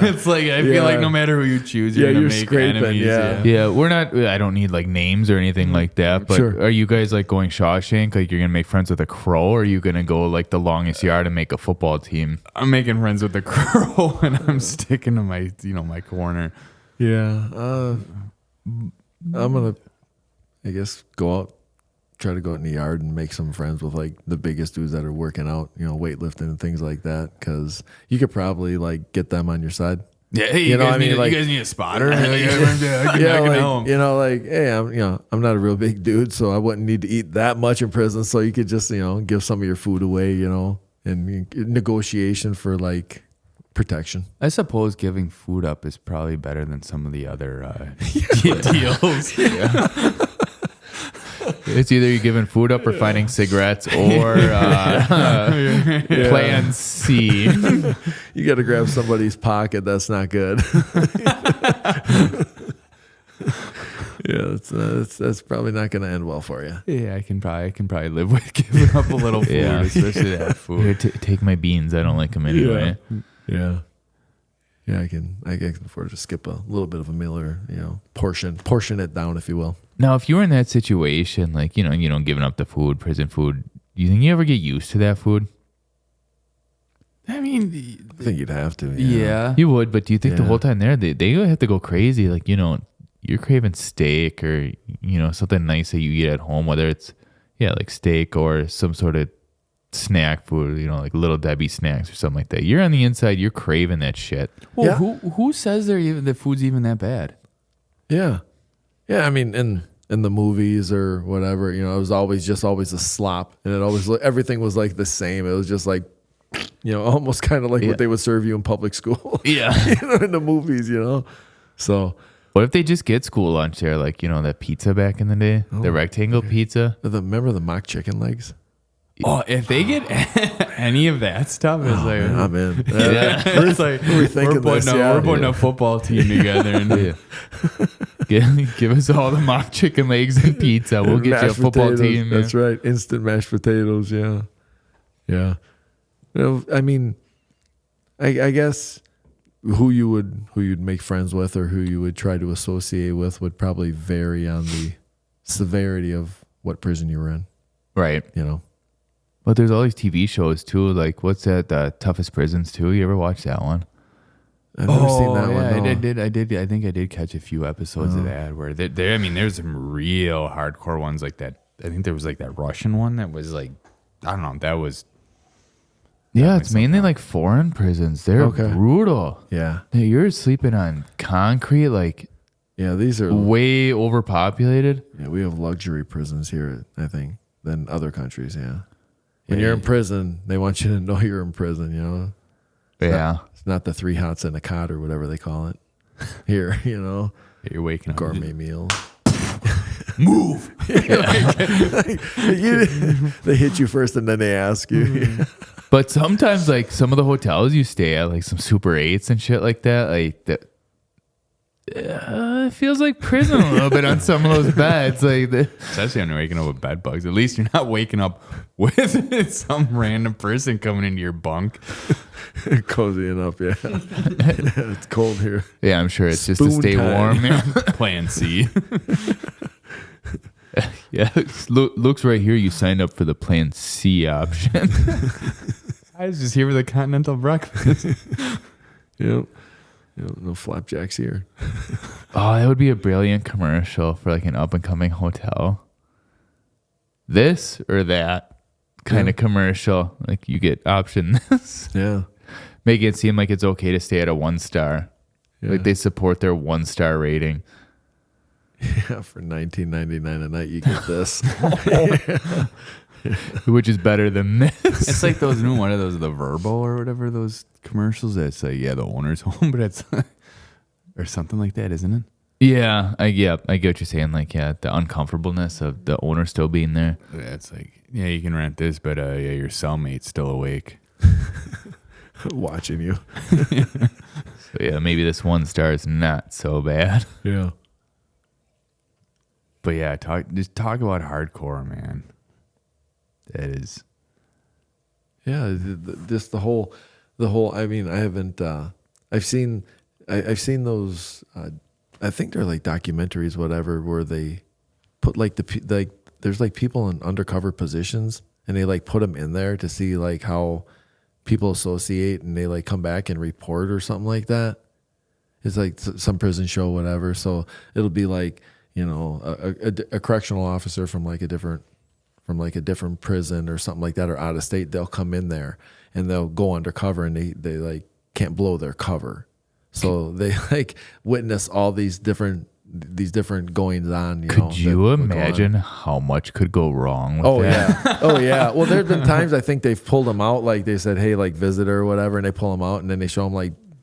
It's like I feel like no matter who you choose, you're gonna make scraping, enemies. yeah. Yeah, we're not. I don't need like names or anything like that. But Sure. are you guys like going Shawshank? Like you're gonna make friends with a crow, or are you gonna go like the longest yard and make a football team? I'm making friends with the crow, and I'm sticking to my my corner. Yeah. I'm gonna, I guess, try to go out in the yard and make some friends with like the biggest dudes that are working out, weightlifting and things like that. Because you could probably like get them on your side. Yeah, hey, You know what I mean? you Like- guys need a spotter. I Yeah, can like, help. like, hey, I'm not a real big dude, so I wouldn't need to eat that much in prison. So you could just, give some of your food away, and negotiation for like protection. I suppose giving food up is probably better than some of the other deals. It's either you're giving food up or finding cigarettes or Plan C. You got to grab somebody's pocket. That's not good. Yeah, that's probably not going to end well for you. Yeah, I can probably live with giving up a little food, Yeah. especially that Here, food. take my beans. I don't like them anyway. Yeah. Yeah, I can afford to skip a little bit of a meal or, portion it down, if you will. Now, if you were in that situation, like, giving up the food, prison food, do you think you ever get used to that food? I mean, I think you'd have to. yeah. You would, but do you think the Yeah. whole time there, they have to go crazy? Like, you're craving steak or, something nice that you eat at home, whether it's, like steak or some sort of snack food, like Little Debbie snacks or something like that. You're on the inside, you're craving that shit. Well, Yeah. who says the food's even that bad? Yeah. I mean, in the movies or whatever, it was always a slop, and it always everything was like the same. It was just like, almost kind of like Yeah. what they would serve you in public school. Yeah. In the movies, So What if they just get school lunch there? Like, that pizza back in the day, the rectangle pizza. remember the mock chicken legs? Oh, if they get any of that stuff, it's like Man, I'm in. it's like we're thinking we're this, putting, yeah. we're putting a football team together, and Give us all the mock chicken legs and pizza. We'll get you a Mashed football potatoes. team. man. That's right. Instant mashed potatoes. Yeah. I mean, I guess who you'd make friends with or who you would try to associate with would probably vary on the severity of what prison you were in. Right. But there's all these TV shows too. Like, what's that? Toughest Prisons too. You ever watch that one? I've never seen that one. I No. did. I think I did catch a few episodes of that where I mean, there's some real hardcore ones like that. I think there was like that Russian one that was like, I don't know. That was Yeah, it's mainly like foreign prisons. They're Okay. brutal. Yeah. You're sleeping on concrete, like Yeah. These are. way overpopulated. Yeah, we have luxury prisons here, I think, than other countries. Yeah. When you're in prison, they want you to know you're in prison. Yeah. It's not the 3 hots and a cot or whatever they call it here. you're waking up. Gourmet meal. Move. They hit you first and then they ask you. But sometimes, like some of the hotels you stay at, like some Super 8s and shit like that, like that. It feels like prison a little bit on some of those beds. Especially when you're waking up with bed bugs. At least you're not waking up with some random person coming into your bunk. Cozying up, yeah. It's cold here. Yeah, I'm sure it's just to Spoon stay time. warm. Yeah, Plan C. Luke's right here. You signed up for the Plan C option. I was just here with a continental breakfast. Yep. No flapjacks here. Oh, that would be a brilliant commercial for like an up and coming hotel. This or that kind of commercial. Like you get option this. Yeah. Make it seem like it's okay to stay at a 1-star. Yeah. Like they support their 1-star rating. Yeah, for $19.99 a night, you get this. Which is better than this. It's like those new one of those, the Verbo or whatever, those commercials that say, yeah, the owner's home, but it's or something like that, isn't it? Yeah, I get what you're saying. Like, yeah, the uncomfortableness of the owner still being there. Yeah, it's like, yeah, you can rent this, but yeah, your cellmate's still awake. Watching you. So yeah, maybe this 1-star is not so bad. Yeah. But yeah, talk about hardcore, man. That is. Yeah, just the whole. I mean, I haven't. I've seen those. I think they're like documentaries, whatever, where they put like there's like people in undercover positions, and they like put them in there to see like how people associate, and they like come back and report or something like that. It's like some prison show, whatever. So it'll be like, a correctional officer from like a different prison or something like that, or out of state. They'll come in there and they'll go undercover, and they like can't blow their cover. So they like witness all these different goings on. Could you imagine how much could go wrong with that? Yeah. Oh yeah. Well, there's been times I think they've pulled them out, like they said, hey, like visitor or whatever, and they pull them out, and then they show them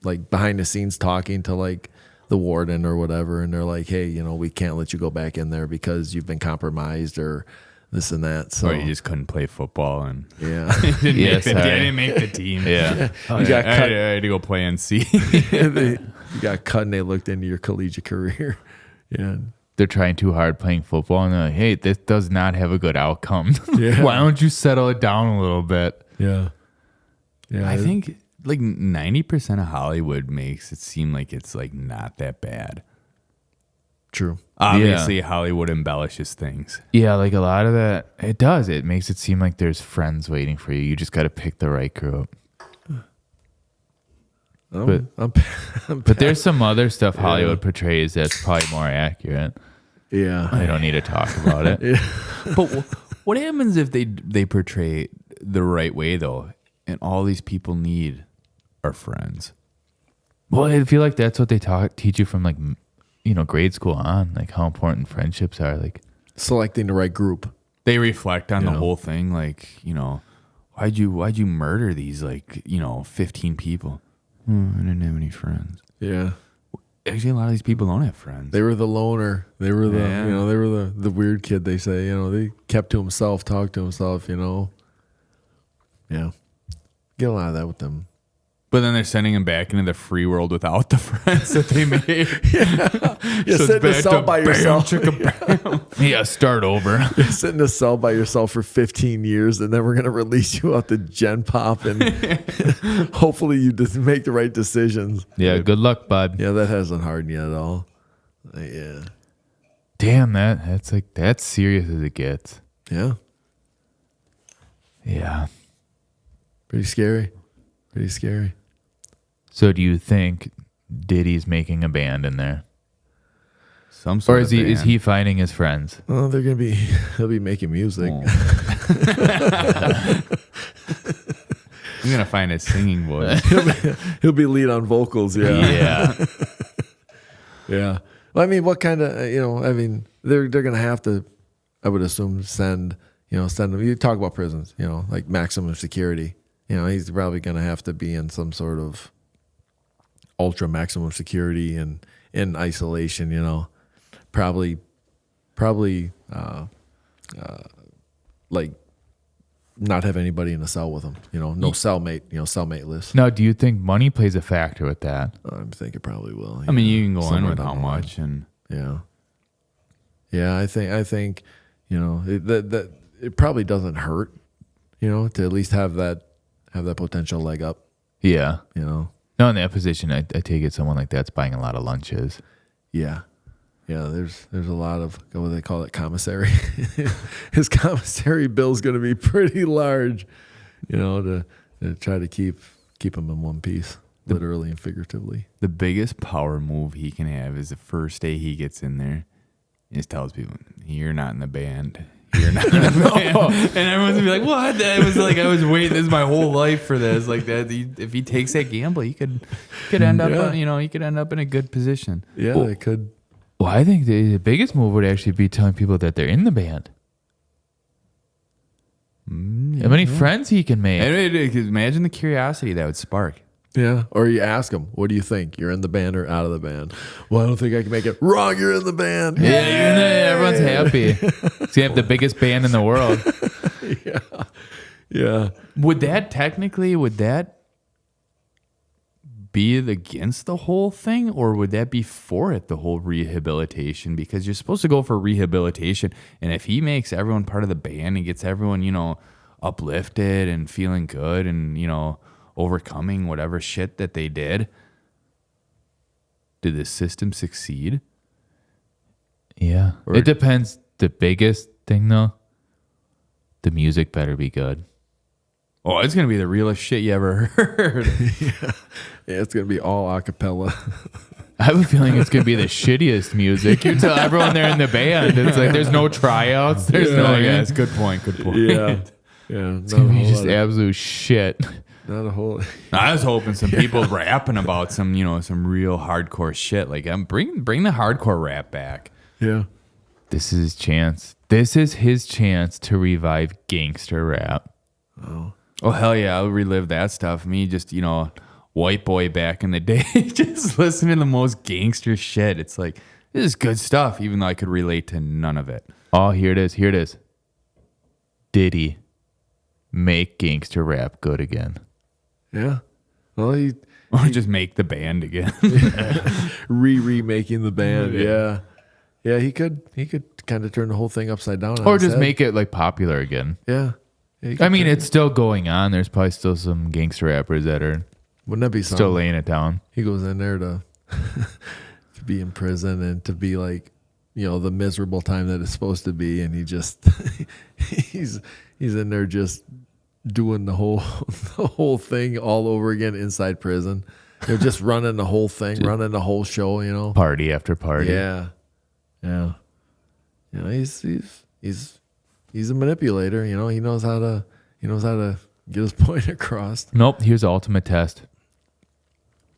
like behind the scenes talking to like the warden or whatever, and they're like, hey, we can't let you go back in there because you've been compromised or this and that. So or you just couldn't play football and yeah, didn't make the team. Yeah. You got I cut. had to go play NC. You got cut, and they looked into your collegiate career. Yeah. They're trying too hard playing football, and they're like, hey, this does not have a good outcome. Yeah. Why don't you settle it down a little bit? Yeah. Yeah. I think like 90% of Hollywood makes it seem like it's like not that bad. True. Obviously, Hollywood embellishes things. Yeah, like a lot of that, it does. It makes it seem like there's friends waiting for you. You just got to pick the right group. But there's some other stuff Hollywood portrays that's probably more accurate. Yeah. I don't need to talk about it. Yeah. But what happens if they portray the right way though, and all these people need are friends? Well, I feel like that's what they teach you from like, grade school on, like how important friendships are. Like Selecting the right group. They reflect on the know. whole thing, like why'd you murder these 15 people? I didn't have any friends. Yeah. Actually, a lot of these people don't have friends. They were the loner. They were the Yeah. they were the weird kid, they say. They kept to himself, talked to himself, Yeah. Get a lot of that with them. But then they're sending him back into the free world without the friends that they made. You So sit in a it's cell back to by bam, yourself. chicka, bam. Yeah, start over. You sit in a cell by yourself for 15 years, and then we're gonna release you out to Gen Pop, and hopefully you just make the right decisions. Yeah, good luck, bud. Yeah, that hasn't hardened you at all. Yeah. Damn, that's serious as it gets. Yeah. Yeah. Pretty scary. Pretty scary. So do you think Diddy's making a band in there? Some sort Or of is band. he finding his friends? Oh, they'll be making music. Oh. I'm gonna find a singing voice. He'll be lead on vocals. Yeah. Yeah. Yeah. Well, I mean, what kind of, they're going to have to, I would assume, send them. You talk about prisons, like maximum security. He's probably going to have to be in some sort of ultra maximum security and in isolation, probably like not have anybody in a cell with him, no cellmate, cellmate list. Now, do you think money plays a factor with that? I think it probably will. I mean, you can go in Somewhere with down how the line. much, and Yeah, I think that it probably doesn't hurt, to at least have that potential leg up, Yeah. No, in that position, I take it someone like that's buying a lot of lunches. Yeah. There's a lot of, what do they call it, commissary. His commissary bill's going to be pretty large, to try to keep him in one piece, literally and figuratively. the biggest power move he can have is the first day he gets in there. He just tells people, "You're not in the band. You're not in the band." And everyone's gonna be like, "What?" I was waiting this my whole life for this. Like that, if he takes that gamble, he could end up, he could end up in a good position. Yeah, Well, they could. Well, I think the biggest move would actually be telling people that they're in the band. How many friends he can make. Imagine the curiosity that would spark. Yeah. Or you ask them, what do you think? You're in the band or out of the band? Well, I don't think I can make it. Wrong, you're in the band. Yeah, you're in there. Everyone's happy. He's gonna have the biggest band in the world. Yeah. Would that be against the whole thing, or would that be for it, the whole rehabilitation? Because you're supposed to go for rehabilitation, and if he makes everyone part of the band and gets everyone, uplifted and feeling good and, you know, overcoming whatever shit that they did. Did the system succeed? Yeah. Or- It depends. The biggest thing, though, the music better be good. Oh, it's going to be the realest shit you ever heard. Yeah, it's gonna be all a cappella. I have a feeling it's going to be the shittiest music. You tell everyone they're in the band. It's like there's no tryouts. There's no. yeah, it's good point. Good point. Yeah, It's going to be just absolute shit. not a whole. I was hoping some people rapping about some, you know, some real hardcore shit. Like, bring the hardcore rap back. Yeah, This is his chance. This is his chance to revive gangster rap. Oh, hell yeah. I'll relive that stuff. Me just, you know, white boy back in the day, just listening to the most gangster shit. It's like, this is good stuff, even though I could relate to none of it. Oh, here it is. Here it is. Diddy, make gangster rap good again. yeah. Well, he Or just make the band again. remaking the band. Yeah, yeah. He could kind of turn the whole thing upside down. on Or its just head. make it like popular again. Yeah. Yeah, he could I mean, turn it's still going on. There's probably still some gangster rappers that are wouldn't that be something? still laying it down. He goes in there to to be in prison and to be like, you know, the miserable time that it's supposed to be, and he just he's in there just doing the whole thing all over again inside prison. They're just running the whole thing, running the whole show, you know. Party after party. Yeah, yeah. You know, he's a manipulator. You know, he knows how to get his point across. Nope. Here's the ultimate test.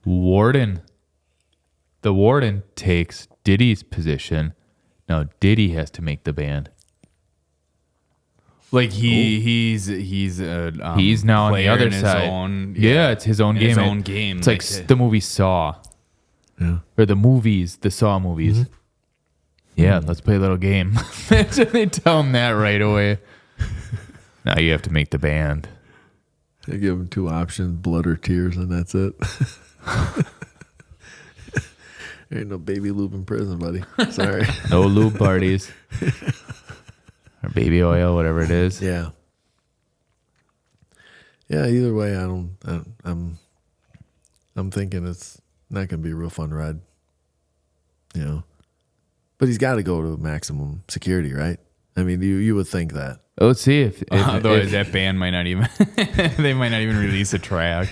Warden. The warden takes Diddy's position. Now Diddy has to make the band. Like he's a He's now on the player other in his side. own- Yeah, it's his own in game. his own game. It's like Like, the movie Saw. Yeah. Or the movies, the Saw movies. Yeah, let's play a little game. They tell him that right away. Now you have to make the band. They give him two options: blood or tears, and that's it. There ain't no baby lube in prison, buddy. Sorry. No lube parties. Or baby oil, whatever it is. Yeah. Yeah. Either way, I'm thinking it's not gonna be a real fun ride. You know, but he's got to go to maximum security, right? I mean, you would think that. Let's see if Otherwise, that band might not even. They might not even release a track.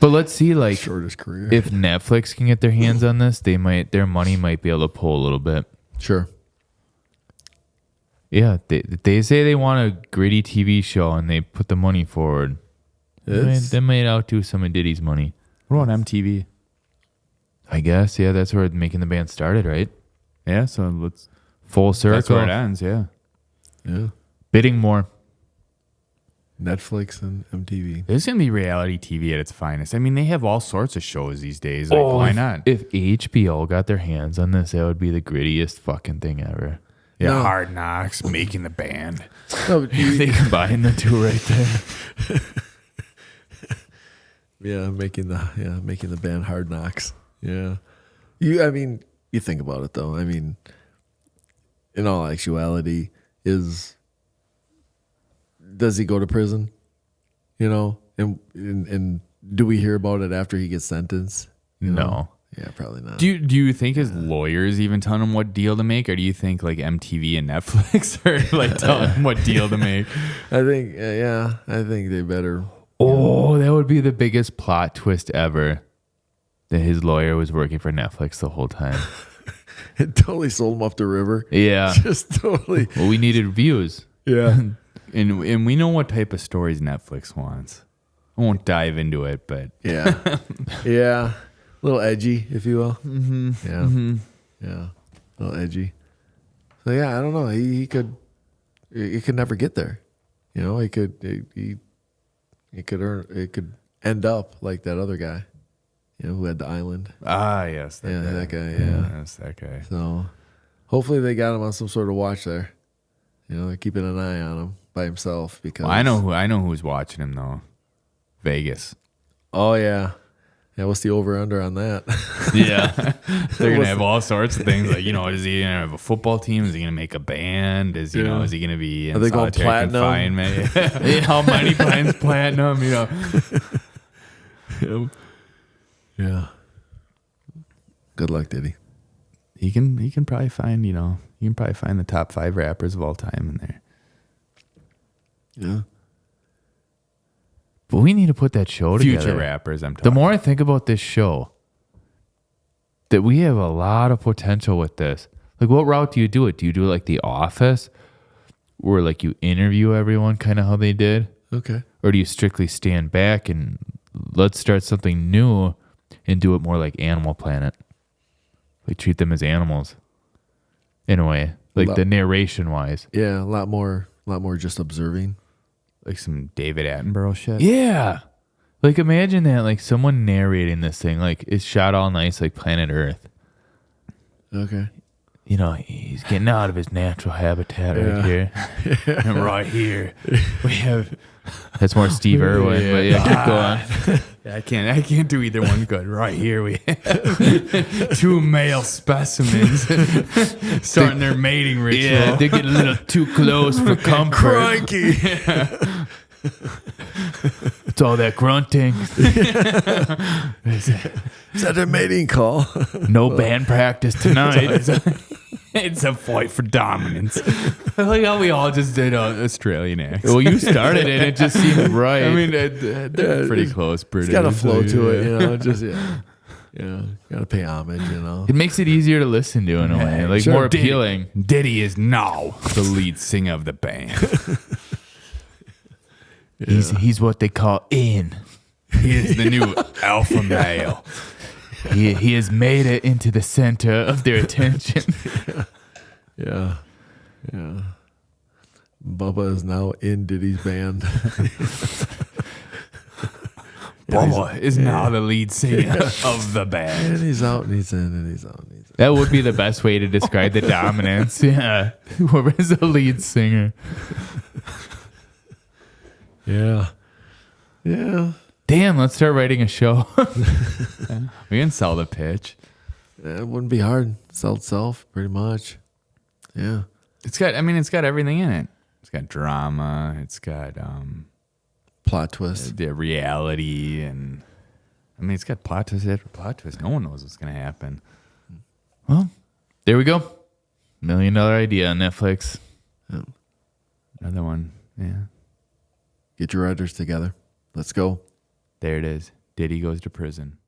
but let's see like Shortest career. if Netflix can get their hands on this, their money might be able to pull a little bit. Sure. Yeah, they say they want a gritty TV show and they put the money forward. They might outdo some of Diddy's money. What about MTV? I guess, yeah, that's where making the band started, right? Yeah, so let's. Full circle. That's where it ends. Yeah. Yeah. Bidding more. Netflix and MTV. This is gonna be reality TV at its finest. I mean, they have all sorts of shows these days. Like, why not? If HBO got their hands on this, that would be the grittiest fucking thing ever. Yeah, No. Hard Knocks, making the band. No, but They combine the two right there. yeah, making the band Hard Knocks. Yeah. I mean, you think about it though. I mean, in all actuality, does he go to prison? You know, and do we hear about it after he gets sentenced? You know? No. Yeah, probably not. Do you think his lawyers even telling him what deal to make, or do you think like MTV and Netflix are like telling him what deal to make? I think, I think they better. Oh, that would be the biggest plot twist ever. That his lawyer was working for Netflix the whole time. It totally sold him up the river. Yeah. Just totally. Well, we needed views. Yeah. And we know what type of stories Netflix wants. I won't dive into it, but Yeah. Yeah. A little edgy, if you will. Mm-hmm. Yeah. Mm-hmm. Yeah. A little edgy. So yeah, I don't know. He could never get there. You know, he could end up like that other guy, you know, who had the island. yes, That guy. Yeah. yes, that guy. So hopefully they got him on some sort of watch there. You know, they're keeping an eye on him by himself because Well, I know who's watching him though. Vegas. Oh yeah. Yeah, what's the over-under on that? Yeah. They're gonna have all sorts of things. Like, is he gonna have a football team? Is he gonna make a band? Is Yeah. is he gonna be in Are they going solitary platinum? confinement? How many plans platinum? Yeah. Good luck, Diddy. He can probably find the top 5 rappers of all time in there. Yeah. But we need to put that show together. Future rappers, I'm The talking. more I think about this show, that we have a lot of potential with this. Like, what route do you do it? Do you do it like The Office, where like you interview everyone, kind of how they did, Okay. or do you strictly stand back and let's start something new and do it more like Animal Planet? Like treat them as animals, in a way, like the narration wise. Yeah, a lot more just observing. Like some David Attenborough shit. Yeah. Like imagine that, like someone narrating this thing, like it's shot all nice, like Planet Earth. Okay. He's getting out of his natural habitat right here. And right here, we have. That's more Steve Irwin, but yeah, keep going. Yeah, I can't do either one good. Right here we have 2 male specimens starting their mating ritual. Yeah, they get a little too close for comfort. Crikey. It's all that grunting. Is that a mating call? No band practice tonight. It's a fight for dominance. I like how we all just did Australian accents. Well, you started it. It just seemed right. I mean, they're pretty close. British. It's got a flow to it, just, got to pay homage, it makes it easier to listen to in a way, like Sure. more appealing. Diddy is now the lead singer of the band. He's what they call in. He is the new alpha male. He has made it into the center of their attention. Yeah. Yeah. Bubba is now in Diddy's band. Bubba is now the lead singer of the band. And he's out and he's in and he's out and he's in. That would be the best way to describe the dominance. Yeah. Whoever is the lead singer. Yeah. Yeah. Damn, let's start writing a show. We can sell the pitch. It wouldn't be hard. Sell itself, pretty much. Yeah. It's got everything in it. It's got drama. It's got Plot twist. the reality, and it's got plot twist after plot twist. No one knows what's gonna happen. Well, there we go. $1 million idea on Netflix. Another one. Yeah. Get your writers together. Let's go. There it is. Diddy goes to prison.